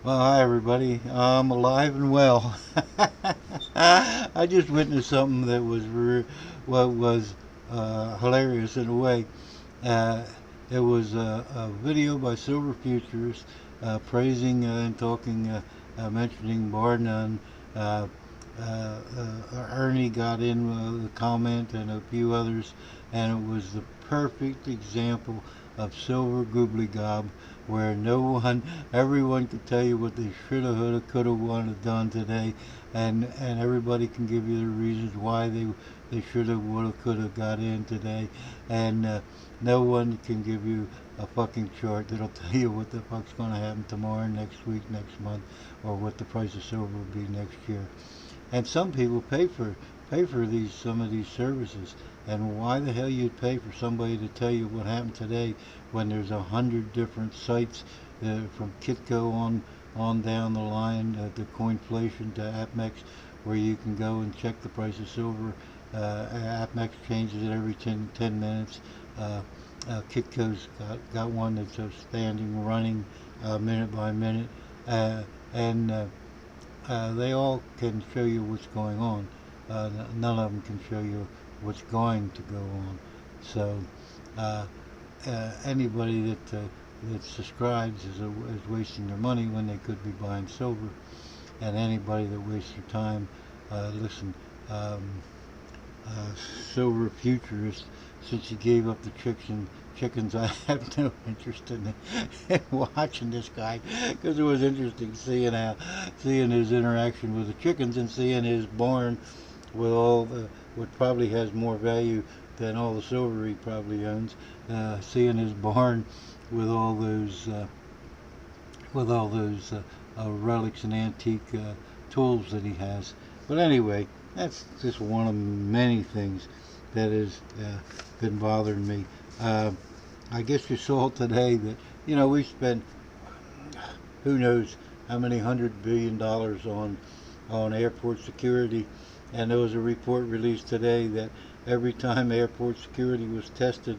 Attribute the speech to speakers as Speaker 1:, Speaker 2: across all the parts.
Speaker 1: Well, hi everybody. I'm alive and well. I just witnessed something that was hilarious in a way. Uh, it was a video by Silver Futures praising and talking, mentioning bar none. Uh, Ernie got in the comment and a few others, and it was the perfect example of silver goobly gob, where no one, everyone could tell you what they shoulda, woulda, coulda, wanted done today, and everybody can give you the reasons why they shoulda, woulda, coulda got in today, and no one can give you a fucking chart that'll tell you what the fuck's going to happen tomorrow, next week, next month, or what the price of silver will be next year. And some people pay for these some of these services. And why the hell you'd pay for somebody to tell you what happened today when there's 100 different sites from Kitco on down the line to Coinflation to AppMex, where you can go and check the price of silver. AppMex changes it every 10 minutes. Kitco's got one that's standing, running minute by minute, and they all can show you what's going on. None of them can show you what's going to go on. So uh, anybody that subscribes is wasting their money when they could be buying silver. And anybody that wastes their time, listen, um, uh, silver futurist, since he gave up the chickens, I have no interest in watching this guy, because it was interesting seeing his interaction with the chickens and seeing his barn with all the what probably has more value than all the silver he probably owns. Seeing his barn with all those relics and antique tools that he has. But anyway, that's just one of many things that has been bothering me. Uh, I guess you saw today that we spent who knows how many $100 billion on airport security, and there was a report released today that every time airport security was tested,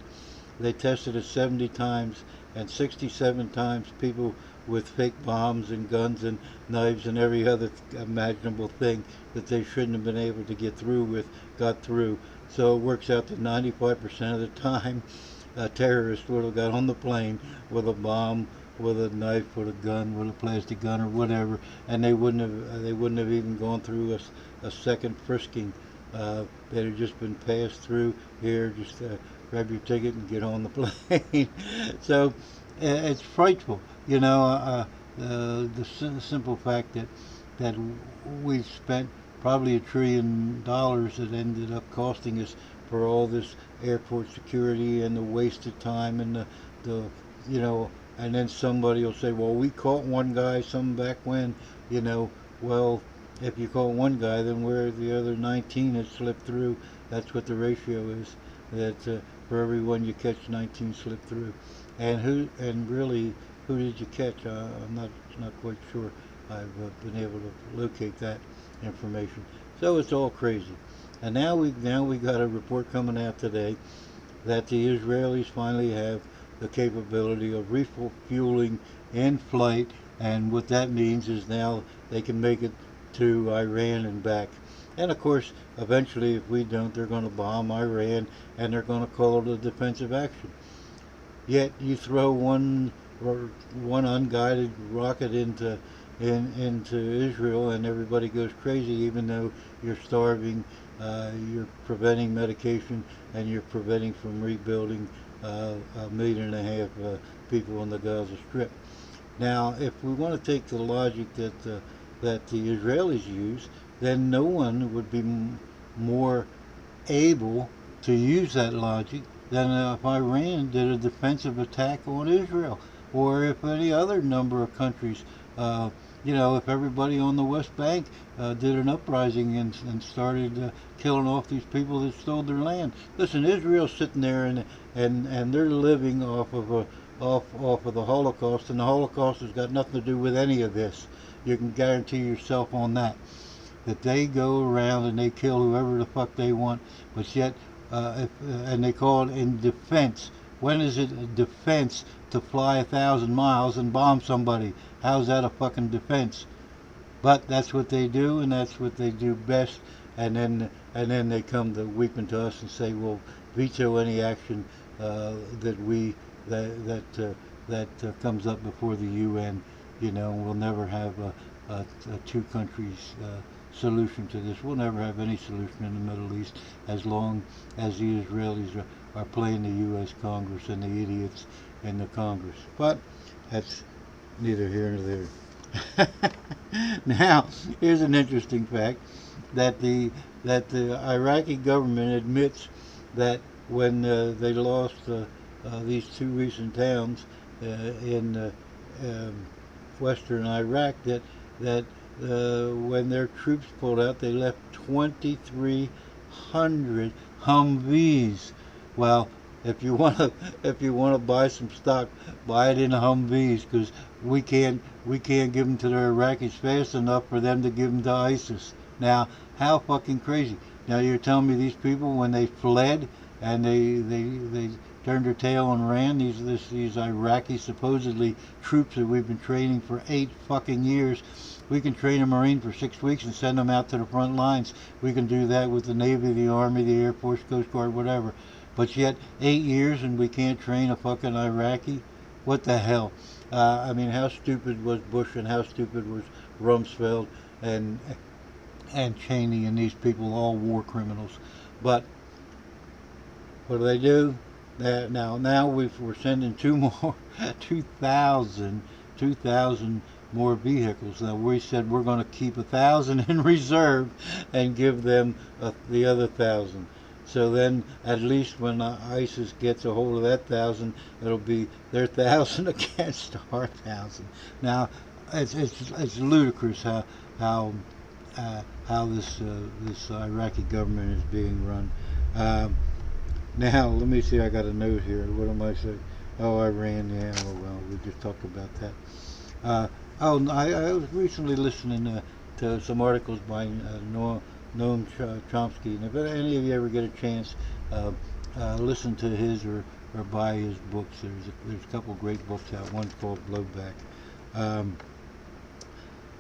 Speaker 1: they tested it 70 times, and 67 times people with fake bombs and guns and knives and every other imaginable thing that they shouldn't have been able to get through with got through. So it works out that 95% of the time a terrorist would have got on the plane with a bomb, with a knife, with a gun, with a plastic gun or whatever, and they wouldn't have even gone through a second frisking. They'd have just been passed through. Here, just grab your ticket and get on the plane. So it's frightful, the simple fact that we spent probably $1 trillion that ended up costing us for all this airport security and the wasted time and the you know and then somebody will say, well, we caught one guy some back when, well, if you caught one guy, then where are the other 19 that slipped through? That's what the ratio is, that for every one you catch, 19 slip through. And really, who did you catch? I'm not quite sure. I've been able to locate that information. So it's all crazy. And now we got a report coming out today that the Israelis finally have the capability of refueling in flight, and what that means is now they can make it to Iran and back. And of course, eventually, if we don't, they're going to bomb Iran and they're going to call it a defensive action. Yet you throw one unguided rocket into Israel, and everybody goes crazy, even though you're starving, you're preventing medication, and you're preventing from rebuilding 1.5 million people on the Gaza Strip. Now, if we want to take the logic that the Israelis use, then no one would be more able to use that logic than if Iran did a defensive attack on Israel, or if any other number of countries. If everybody on the West Bank did an uprising and started killing off these people that stole their land. Listen, Israel's sitting there and they're living off of the Holocaust, and the Holocaust has got nothing to do with any of this. You can guarantee yourself on that they go around and they kill whoever the fuck they want, but yet and they call it in defense. When is it a defense to fly 1,000 miles and bomb somebody. How's that a fucking defense? But that's what they do, and that's what they do best. And then they come to weeping to us and say, "Well, veto any action that we that comes up before the UN. You know, we'll never have a two countries solution to this. We'll never have any solution in the Middle East as long as the Israelis are playing the U.S. Congress and the idiots in the Congress." But that's neither here nor there. Now, here's an interesting fact that the Iraqi government admits that when they lost these two recent towns in western Iraq, that when their troops pulled out, they left 2,300 Humvees. Well, if you want to buy some stock, buy it in Humvees, because we can't give them to the Iraqis fast enough for them to give them to ISIS. Now, how fucking crazy! Now you're telling me these people, when they fled and they turned their tail and ran, these Iraqi supposedly troops that we've been training for 8 fucking years. We can train a Marine for 6 weeks and send them out to the front lines. We can do that with the Navy, the Army, the Air Force, Coast Guard, whatever. But yet 8 years and we can't train a fucking Iraqi? What the hell? I mean, how stupid was Bush and how stupid was Rumsfeld and Cheney and these people, all war criminals. But what do? Now we're sending 2,000 more vehicles. Now we said we're going to keep 1,000 in reserve and give them the other 1,000. So then, at least when ISIS gets a hold of that 1,000, it'll be their 1,000 against our 1,000. Now, it's ludicrous how this Iraqi government is being run. Now, let me see. I got a note here. What am I saying? Oh, Iran. Yeah. Oh well, we just talked about that. I was recently listening to some articles by Noam Chomsky, and if any of you ever get a chance, listen to his or buy his books. There's a couple great books out. One's called Blowback.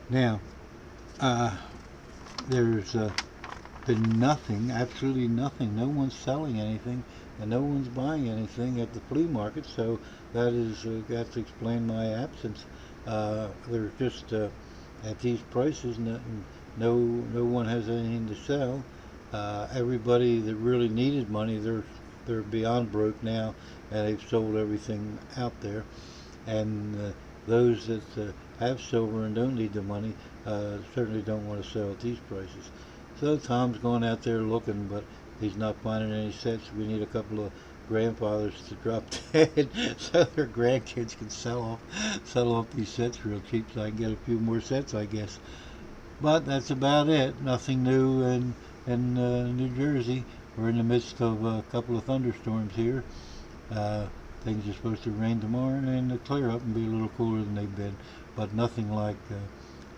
Speaker 1: Now, there's been nothing, absolutely nothing. No one's selling anything, and no one's buying anything at the flea market. So that to explain my absence. There's just at these prices, no one has anything to sell. Everybody that really needed money, they're beyond broke now, and they've sold everything out there. And those that have silver and don't need the money certainly don't want to sell at these prices. So Tom's going out there looking, but he's not finding any sets. We need a couple of grandfathers to drop dead so their grandkids can sell off these sets real cheap, so I can get a few more sets, I guess. But that's about it. Nothing new in New Jersey. We're in the midst of a couple of thunderstorms here. Things are supposed to rain tomorrow and clear up and be a little cooler than they've been, but nothing like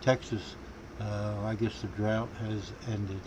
Speaker 1: Texas. I guess the drought has ended.